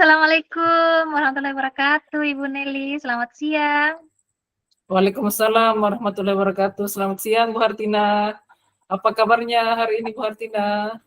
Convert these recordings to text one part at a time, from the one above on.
Assalamualaikum warahmatullahi wabarakatuh, Ibu Nelly. Selamat siang. Waalaikumsalam warahmatullahi wabarakatuh. Selamat siang, Bu Hartina. Apa kabarnya hari ini, Bu Hartina?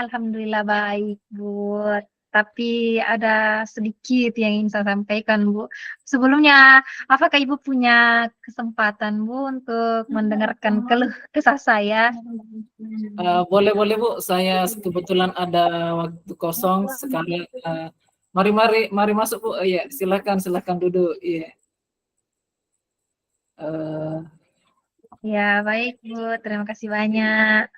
Alhamdulillah baik, Bu. Tapi ada sedikit yang ingin saya sampaikan, Bu. Sebelumnya, apakah Ibu punya kesempatan, Bu, untuk mendengarkan keluh kesah saya? Boleh, Bu. Saya kebetulan ada waktu kosong sekali. Mari masuk, Bu. Iya, silakan duduk. Iya. Uh, Ya, baik, Bu. Terima kasih banyak.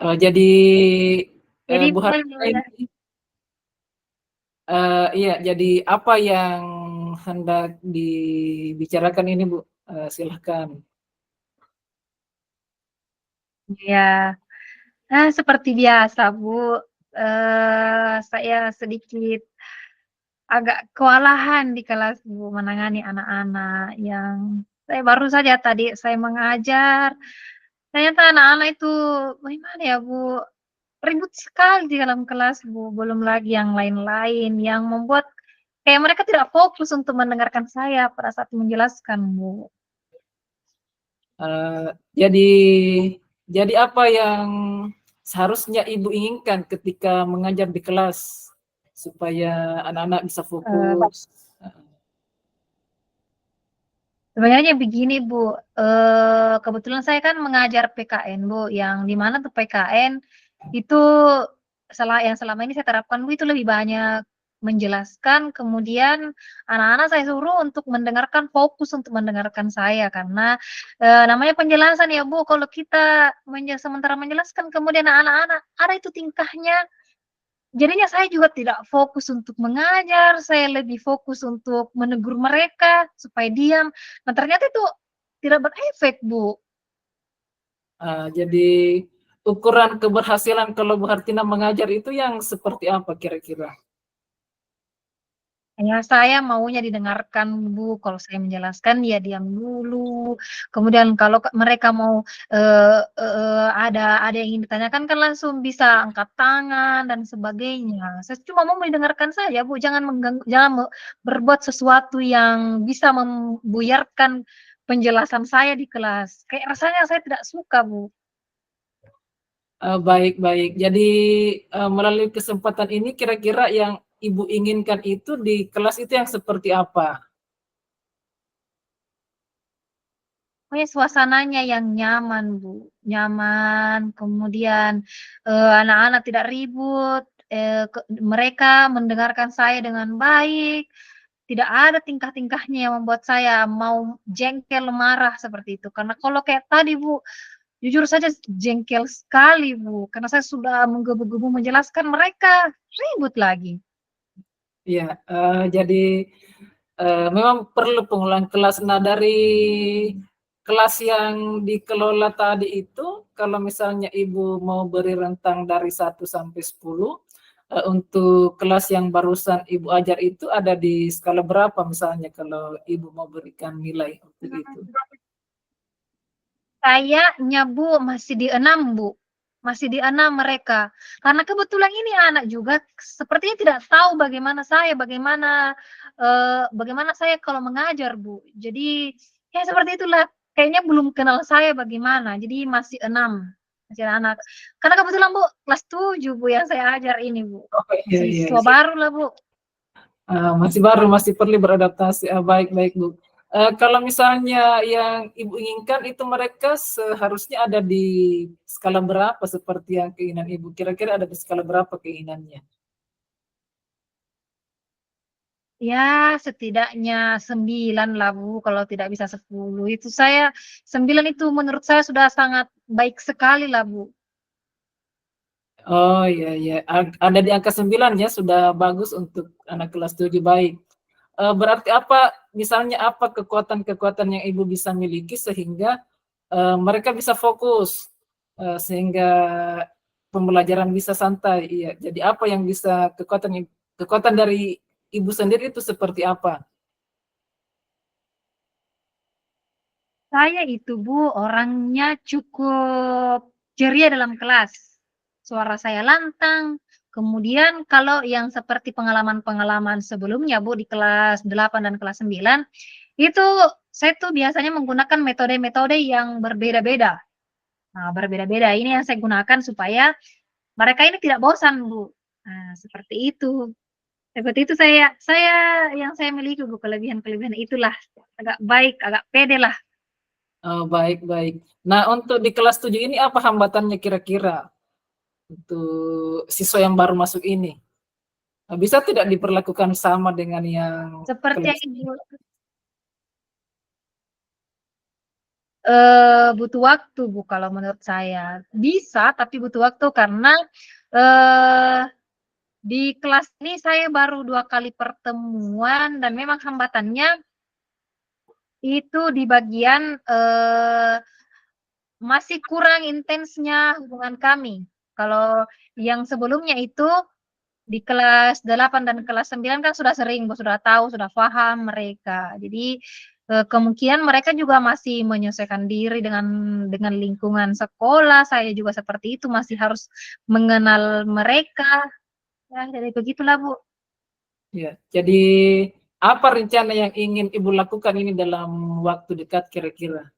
jadi Jadi, Bu Hartina boleh. ini, iya. Jadi apa yang hendak dibicarakan ini, Bu? Silakan. Ya, seperti biasa, Bu. Saya sedikit agak kewalahan di kelas, Bu, menangani anak-anak yang saya baru saja tadi saya mengajar, ternyata anak-anak itu bagaimana ya, Bu, ribut sekali di dalam kelas, Bu, belum lagi yang lain-lain yang membuat kayak mereka tidak fokus untuk mendengarkan saya pada saat menjelaskan, Bu. Uh, jadi jadi apa yang seharusnya Ibu inginkan ketika mengajar di kelas supaya anak-anak bisa fokus? Sebenarnya begini, Bu, kebetulan saya kan mengajar PKN, Bu, yang di mana tuh PKN itu yang selama ini saya terapkan, Bu, itu lebih banyak menjelaskan, kemudian anak-anak saya suruh untuk mendengarkan, fokus untuk mendengarkan saya karena, namanya penjelasan ya, Bu, kalau kita sementara menjelaskan kemudian anak-anak ada itu tingkahnya, jadinya saya juga tidak fokus untuk mengajar, saya lebih fokus untuk menegur mereka supaya diam. Nah, ternyata itu tidak berefek, Bu. Jadi ukuran keberhasilan kalau Bu Hartina mengajar itu yang seperti apa kira-kira? Ya, saya maunya didengarkan, Bu. Kalau saya menjelaskan, ya diam dulu. Kemudian kalau mereka mau ada yang ingin ditanyakan kan langsung bisa angkat tangan dan sebagainya. Saya cuma mau didengarkan saja, Bu. Jangan mengganggu, jangan berbuat sesuatu yang bisa membuyarkan penjelasan saya di kelas. Kayak rasanya saya tidak suka, Bu. Baik. Jadi melalui kesempatan ini kira-kira yang Ibu inginkan itu di kelas itu yang seperti apa? Pokoknya suasananya yang nyaman, Bu. Nyaman, kemudian, anak-anak tidak ribut, mereka mendengarkan saya dengan baik, tidak ada tingkah-tingkahnya yang membuat saya mau jengkel, marah, seperti itu. Karena kalau kayak tadi, Bu, jujur saja jengkel sekali, Bu, karena saya sudah menggebu-gebu menjelaskan, mereka ribut lagi. Iya, jadi memang perlu pengulangan kelas. Nah, dari kelas yang dikelola tadi itu, kalau misalnya Ibu mau beri rentang dari 1 sampai 10, untuk kelas yang barusan Ibu ajar itu ada di skala berapa misalnya kalau Ibu mau berikan nilai untuk itu? Kayaknya, Bu, masih di 6, Bu. Masih di 6 mereka. Karena kebetulan ini anak juga sepertinya tidak tahu bagaimana saya kalau mengajar, Bu. Jadi, ya seperti itulah, kayaknya belum kenal saya bagaimana, jadi masih 6, masih anak. Karena kebetulan, Bu, kelas 7, Bu, yang saya ajar ini, Bu. Oh, iya. Siswa baru lah, Bu. Masih baru, masih perlu beradaptasi. Baik, Bu. Kalau misalnya yang Ibu inginkan itu mereka seharusnya ada di skala berapa seperti yang keinginan Ibu? Kira-kira ada di skala berapa keinginannya? Ya, setidaknya 9 lah, Bu, kalau tidak bisa 10. Itu 9 itu menurut saya sudah sangat baik sekali lah, Bu. Oh, iya. Ada di angka 9 ya, sudah bagus untuk anak kelas 7, baik. Berarti misalnya apa kekuatan-kekuatan yang Ibu bisa miliki sehingga mereka bisa fokus, sehingga pembelajaran bisa santai. Iya, jadi apa yang bisa kekuatan dari Ibu sendiri itu seperti apa? Saya itu Bu, orangnya cukup ceria dalam kelas. Suara saya lantang. Kemudian kalau yang seperti pengalaman-pengalaman sebelumnya Bu, di kelas 8 dan kelas 9, itu saya tuh biasanya menggunakan metode-metode yang berbeda-beda. Nah, berbeda-beda ini yang saya gunakan supaya mereka ini tidak bosan, Bu. Nah, seperti itu. Seperti itu saya yang saya miliki Bu, kelebihan-kelebihan itulah. Agak baik, agak pede lah. Oh, baik, baik. Nah, untuk di kelas 7 ini apa hambatannya kira-kira untuk siswa yang baru masuk ini? Bisa tidak diperlakukan sama dengan yang Seperti yang kelas? Ibu butuh waktu Bu, kalau menurut saya. Bisa, tapi butuh waktu karena, eee, di kelas ini saya baru 2 kali pertemuan dan memang hambatannya itu di bagian, masih kurang intensnya hubungan kami. Kalau yang sebelumnya itu di kelas 8 dan kelas 9 kan sudah sering, sudah tahu, sudah paham mereka. Jadi, kemungkinan mereka juga masih menyesuaikan diri dengan lingkungan sekolah, saya juga seperti itu, masih harus mengenal mereka. Ya, jadi begitulah, Bu. Ya, jadi apa rencana yang ingin Ibu lakukan ini dalam waktu dekat kira-kira?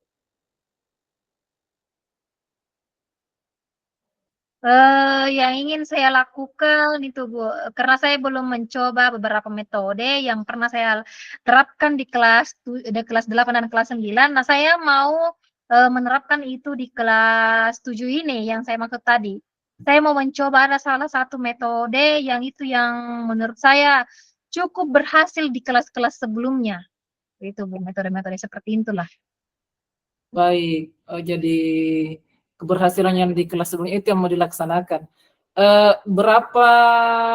Yang ingin saya lakukan itu, Bu, karena saya belum mencoba beberapa metode yang pernah saya terapkan di kelas 8 dan kelas 9. Nah, saya mau, menerapkan itu di kelas 7 ini yang saya maksud tadi. Saya mau mencoba ada salah satu metode yang itu yang menurut saya cukup berhasil di kelas-kelas sebelumnya. Itu, Bu, metode-metode seperti itulah. Baik, jadi keberhasilan yang di kelas sebelumnya itu yang mau dilaksanakan. Berapa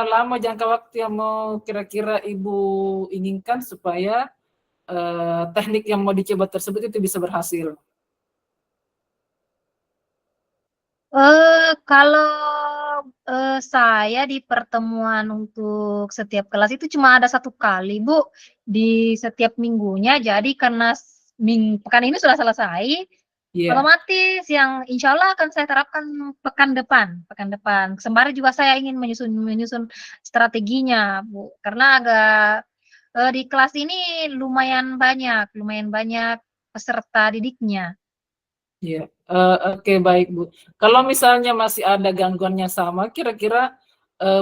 lama jangka waktu yang mau kira-kira Ibu inginkan supaya teknik yang mau dicoba tersebut itu bisa berhasil? Kalau, saya di pertemuan untuk setiap kelas itu cuma ada 1 kali, Bu, di setiap minggunya. Jadi karena pekan ini sudah selesai, Iya, otomatis yang insya Allah akan saya terapkan pekan depan. Sembari juga saya ingin menyusun menyusun strateginya, Bu, karena di kelas ini lumayan banyak peserta didiknya. iya. Oke, baik, Bu. Kalau misalnya masih ada gangguan yang sama, kira-kira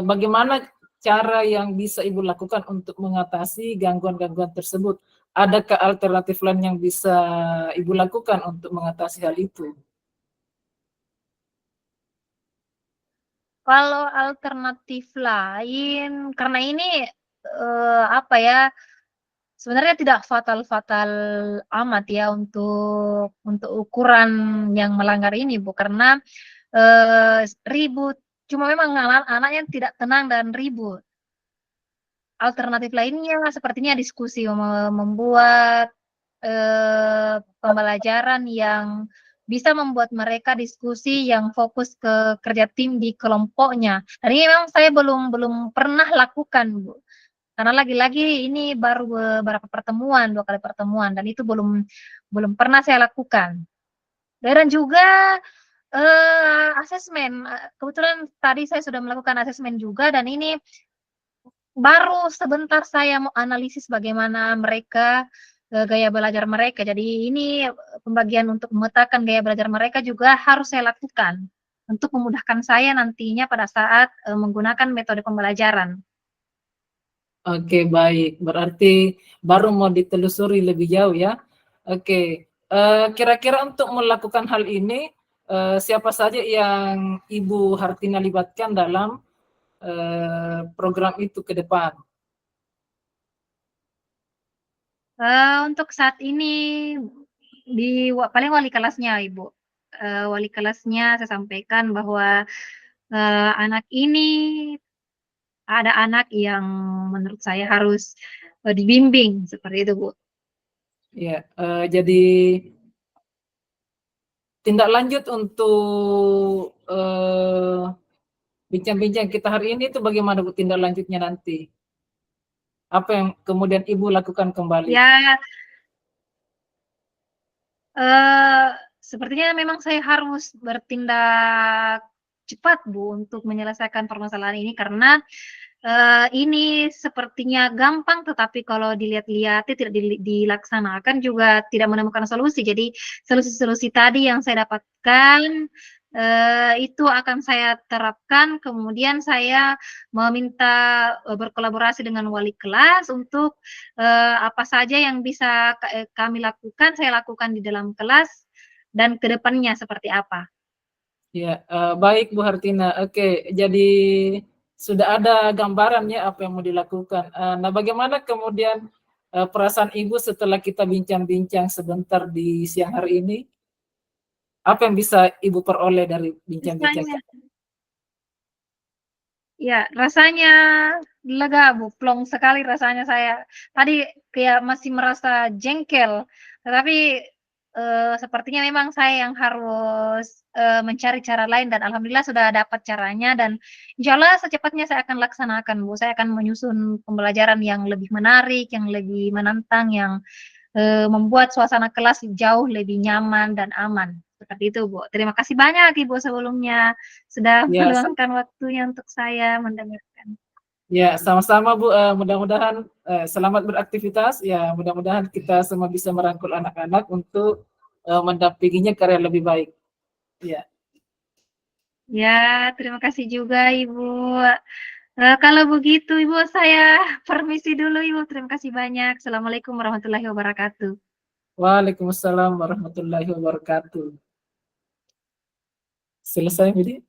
bagaimana cara yang bisa Ibu lakukan untuk mengatasi gangguan-gangguan tersebut? Adakah alternatif lain yang bisa Ibu lakukan untuk mengatasi hal itu? Kalau alternatif lain, karena ini, apa ya, sebenarnya tidak fatal-fatal amat ya untuk ukuran yang melanggar ini, Bu, karena, ribut, cuma memang anaknya tidak tenang dan ribut. Alternatif lainnya sepertinya diskusi membuat, pembelajaran yang bisa membuat mereka diskusi yang fokus ke kerja tim di kelompoknya. Dan ini memang saya belum belum pernah lakukan, Bu, karena lagi-lagi ini baru beberapa pertemuan, 2 kali pertemuan dan itu belum belum pernah saya lakukan. Dan juga, asesmen, kebetulan tadi saya sudah melakukan asesmen juga dan ini baru sebentar saya mau analisis bagaimana mereka, gaya belajar mereka. Jadi ini, pembagian untuk memetakan gaya belajar mereka juga harus saya lakukan, untuk memudahkan saya nantinya pada saat, menggunakan metode pembelajaran. Oke, baik. Berarti baru mau ditelusuri lebih jauh ya. Oke, kira-kira untuk melakukan hal ini, siapa saja yang Ibu Hartina libatkan dalam, program itu ke depan? Untuk saat ini paling wali kelasnya, Ibu. Wali kelasnya saya sampaikan bahwa, anak ini ada anak yang menurut saya harus, dibimbing, seperti itu, Bu. Ya, jadi tindak lanjut untuk, bincang-bincang kita hari ini itu bagaimana Bu tindak lanjutnya nanti? Apa yang kemudian Ibu lakukan kembali? Ya, Sepertinya memang saya harus bertindak cepat, Bu, untuk menyelesaikan permasalahan ini karena, ini sepertinya gampang, tetapi kalau dilihat-lihat tidak dilaksanakan juga tidak menemukan solusi. Jadi solusi-solusi tadi yang saya dapatkan, itu akan saya terapkan, kemudian saya meminta, berkolaborasi dengan wali kelas untuk, apa saja yang bisa kami lakukan, saya lakukan di dalam kelas dan ke depannya seperti apa. Ya, baik Bu Hartina. Oke, jadi sudah ada gambarannya apa yang mau dilakukan. Nah, bagaimana kemudian perasaan Ibu setelah kita bincang-bincang sebentar di siang hari ini? Apa yang bisa Ibu peroleh dari bincang-bincang Rasanya kita? ya, rasanya lega, Bu, plong sekali rasanya saya. Tadi kayak masih merasa jengkel, tetapi, sepertinya memang saya yang harus, mencari cara lain dan alhamdulillah sudah dapat caranya dan insyaallah secepatnya saya akan laksanakan, Bu. Saya akan menyusun pembelajaran yang lebih menarik, yang lebih menantang, yang membuat suasana kelas jauh lebih nyaman dan aman, seperti itu, Bu. Terima kasih banyak Ibu sebelumnya sudah Ya, meluangkan waktunya untuk saya mendengarkan. ya, sama-sama Bu. Mudah-mudahan selamat beraktivitas. Ya, mudah-mudahan kita semua bisa merangkul anak-anak untuk mendampinginya ke arah yang lebih baik. Ya, Ya, terima kasih juga Ibu. Kalau begitu Ibu, saya permisi dulu Ibu, terima kasih banyak. Assalamualaikum warahmatullahi wabarakatuh. Waalaikumsalam warahmatullahi wabarakatuh. Selesai, Budi?